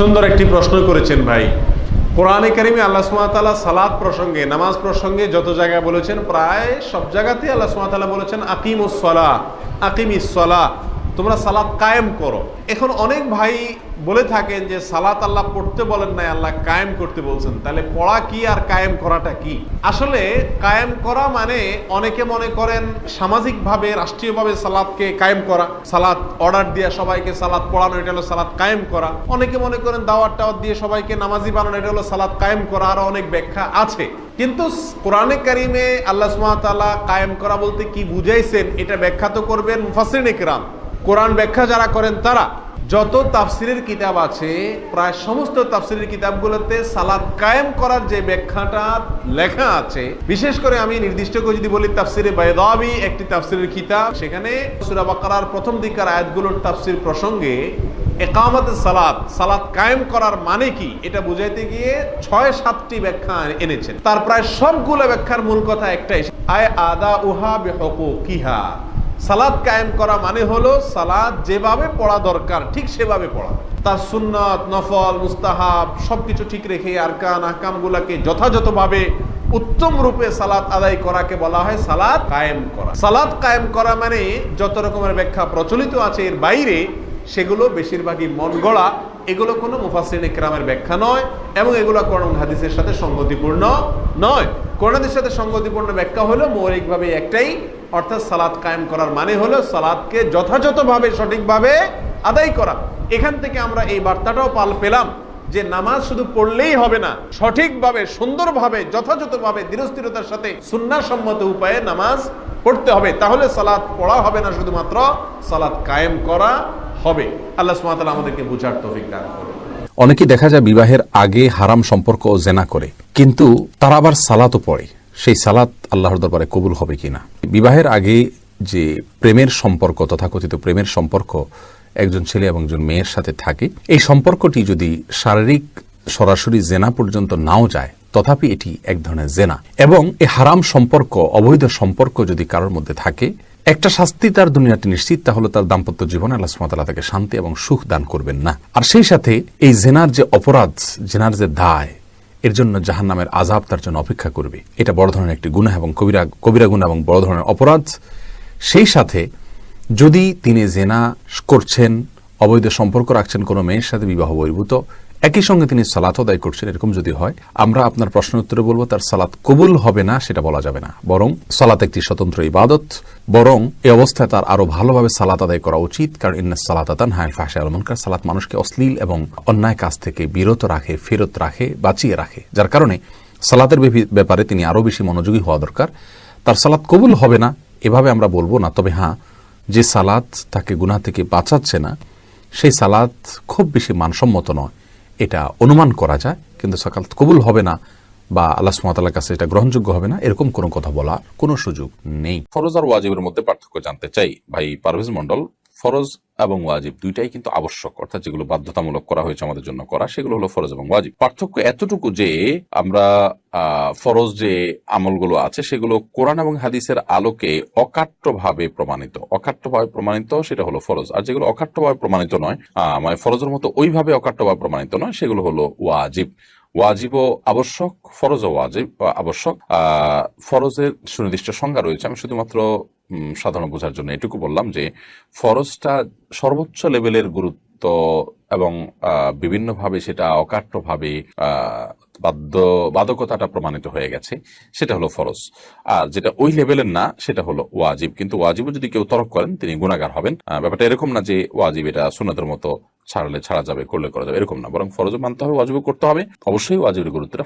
সুন্দর একটি প্রশ্ন করেছেন ভাই। কোরআনে কারিমে আল্লাহ সুবহানাহু ওয়া তাআলা সালাত প্রসঙ্গে, নামাজ প্রসঙ্গে যত জায়গায় বলেছেন, প্রায় সব জায়গাতেই আল্লাহ সুবহানাহু ওয়া তাআলা বলেছেন আকিমুস সালাহ, আকিমিস সালাহ, তোমরা সালাত কায়েম করো। এখন অনেক ভাই বলে থাকেন যে সালাত আল্লাহ পড়তে বলেন নাই, আল্লাহ কায়েম করতে বলছেন। তাহলে পড়া কি আর কায়েম করাটা কি? আসলে কায়েম করা মানে অনেকে মনে করেন সামাজিকভাবে, রাষ্ট্রীয়ভাবে সালাতকে কায়েম করা, সালাত অর্ডার দিয়ে সবাইকে সালাত পড়ানো, এটা হলো সালাত কায়েম করা। অনেকে মনে করেন দাওয়াত টাওয়াত দিয়ে সবাইকে নামাজি বানানো, এটা হলো সালাত কায়েম করা। আরো অনেক ব্যাখ্যা আছে। কিন্তু কোরআনে কারিমে আল্লাহ সুবহানাহু ওয়া তাআলা কায়েম করা বলতে কি বুঝাইছেন, এটা ব্যাখ্যা তো করবেন মুফাসসিরিনে কেরাম। কোরআন ব্যাখ্যা যারা করেন তারা, যত তাফসিরের কিতাব আছে প্রায় সমস্ত তাফসিরের কিতাবগুলোতে সালাত কায়েম করার যে ব্যাখ্যাটা লেখা আছে, বিশেষ করে আমি নির্দিষ্ট করে যদি বলি তাফসিরে বাইদাবি একটি তাফসিরের কিতাব, সেখানে সূরা বাকারার প্রথম দিকের আয়াতগুলোর তাফসির প্রসঙ্গে ইকামাতুস সালাত, সালাত কায়েম করার মানে কি এটা বুঝাইতে গিয়ে ৬-৭টি ব্যাখ্যা এনেছেন। তার প্রায় সবগুলো ব্যাখ্যার মূল কথা একটাই, আয় আদা উহা বিহুকুকিহা, সালাত কায়েম করা মানে হলো সালাত যেভাবে পড়া দরকার ঠিক সেভাবে পড়া, তার সুন্নাত, নফল, মুস্তাহাব সবকিছু ঠিক রেখে আরকান আহকামগুলোকে যথাযথভাবে উত্তম রূপে সালাত আদায় করাকে বলা হয় সালাত কায়েম করা। সালাত কায়েম করা মানে যত রকমের ব্যাখ্যা প্রচলিত আছে এর বাইরে, সেগুলো বেশিরভাগই মন গড়া, এগুলো কোনো মুফাসসিরিনে কেরামের ব্যাখ্যা নয় এবং এগুলো কোরআন হাদিসের সাথে সঙ্গতিপূর্ণ নয়। কোরআন হাদিসের সাথে সঙ্গতিপূর্ণ ব্যাখ্যা হলো মৌলিকভাবে একটাই, অর্থাৎ সালাত কায়েম করার মানে হলো সালাতকে যথাযথভাবে সঠিকভাবে আদায় করা। এখান থেকে আমরা এই বার্তাটাও পেলাম যে নামাজ শুধু পড়লেই হবে না, সঠিকভাবে, সুন্দরভাবে, যথাযথভাবে, দৃঢ়স্থিরতার সাথে সুন্নাহসম্মত উপায়ে নামাজ পড়তে হবে। তাহলে সালাত পড়া হবে না, শুধুমাত্র সালাত কায়েম করা হবে। আল্লাহ সুবহানাহু ওয়া তাআলা আমাদেরকে বুঝার তৌফিক দান করুন। অনেকেই দেখা যায় বিবাহের আগে হারাম সম্পর্ক ও জেনা করে, কিন্তু তারা আবার সালাতও পড়ে। সেই সালাত আল্লাহর দরবারে কবুল হবে কিনা? বিবাহের আগে যে প্রেমের সম্পর্ক, তথাকথিত প্রেমের সম্পর্ক একজন ছেলে এবং একজন মেয়ের সাথে থাকে, এই সম্পর্কটি যদি শারীরিক সরাসরি জেনা পর্যন্ত নাও যায়, তথাপি এটি এক ধরনের জেনা। এবং এই হারাম সম্পর্ক, অবৈধ সম্পর্ক যদি কারোর মধ্যে থাকে, একটা শাস্তি তার দুনিয়াতে নিশ্চিত, তাহলে তার দাম্পত্য জীবনে আল্লাহ সুবহানাহু ওয়া তাআলা তাকে শান্তি এবং সুখ দান করবেন না। আর সেই সাথে এই জেনার যে অপরাধ, জেনার যে দায়, এর জন্য জাহান্নামের আযাব তার জন্য অপেক্ষা করবে। এটা বড় ধরনের একটি গুনাহ এবং কবিরা গুনাহ এবং বড় ধরনের অপরাধ। সেই সাথে যদি তিনি জেনা করছেন, অবৈধ সম্পর্ক রাখছেন কোনো মেয়ের সাথে, বিবাহ বহির্ভূত, একই সঙ্গে তিনি সালাত আদায় করছেন, এরকম যদি হয়, আমরা আপনার প্রশ্নের উত্তরে বলবো তার সালাত কবুল হবে না, সেটা বলা যাবে না। বরং সালাত একটি স্বতন্ত্র ইবাদত, বরং এই অবস্থায় তার আরো ভালোভাবে সালাত আদায় করা উচিত। কারণ ইন্নাস সালাতা তানহা আনিল ফাহশাই ওয়াল মুনকার, সালাত মানুষকে অশ্লীল এবং অন্যায় কাজ থেকে বিরত রাখে, ফেরত রাখে, বাঁচিয়ে রাখে। যার কারণে সালাতের ব্যাপারে তিনি আরো বেশি মনোযোগী হওয়া দরকার। তার সালাত কবুল হবে না এভাবে আমরা বলবো না। তবে হ্যাঁ, যে সালাত তাকে গুনাহ থেকে বাঁচাচ্ছে না, সেই সালাত খুব বেশি মানসম্মত নয়, এটা অনুমান করা যায়। কিন্তু সালাত কবুল হবে না বা আল্লাহ সুবহানাহু ওয়া তাআলার কাছে এটা গ্রহণযোগ্য হবে না, এরকম কোনো কথা বলার কোনো সুযোগ নেই। ফরজ আর ওয়াজিবের মধ্যে পার্থক্য জানতে চাই ভাই পারভেজ মন্ডল। ফরজ এবং ওয়াজিব দুইটাই কিন্তু আবশ্যক, অর্থাৎ যেগুলো বাধ্যতামূলক করা হয়েছে আমাদের জন্য করা, সেগুলো হলো ফরজ এবং ওয়াজিব। পার্থক্য এতটুকু যে আমরা ফরজ যে আমলগুলো আছে সেগুলো কোরআন এবং হাদিসের আলোকে অকাট্যভাবে প্রমাণিত, সেটা হলো ফরজ। আর যেগুলো অকাট্যভাবে প্রমাণিত নয়, মানে ফরজের মতো ওইভাবে অকাট্যভাবে প্রমাণিত নয়, সেগুলো হলো ওয়াজিব। ওয়াজিবও আবশ্যক, ফরজও ওয়াজিব আবশ্যক। ফরজের সুনির্দিষ্ট সংজ্ঞা রয়েছে। আমি শুধুমাত্র সাধারণ বোঝার জন্য এটুকু বললাম যে ফরজটা সর্বোচ্চ লেভেলের গুরুত্ব এবং বিভিন্নভাবে সেটা অকাট্যভাবে বাধ্যবাধকতাটা প্রমাণিত হয়ে গেছে, সেটা হলো ফরজ। আর যেটা ওই লেভেলের না, সেটা হলো ওয়াজিব। কিন্তু ওয়াজিবও যদি কেউ তরক করেন তিনি গুনাহগার হবেন। ব্যাপারটা এরকম না যে ওয়াজিব এটা সুন্নাতের মতো ছাড়লে ছাড়া যাবে, করলে করা যাবে, এরকম না। বরং ফরজও মানতে হবে, ওয়াজিবও করতে হবে। অবশ্যই ওয়াজিবের গুরুত্বটা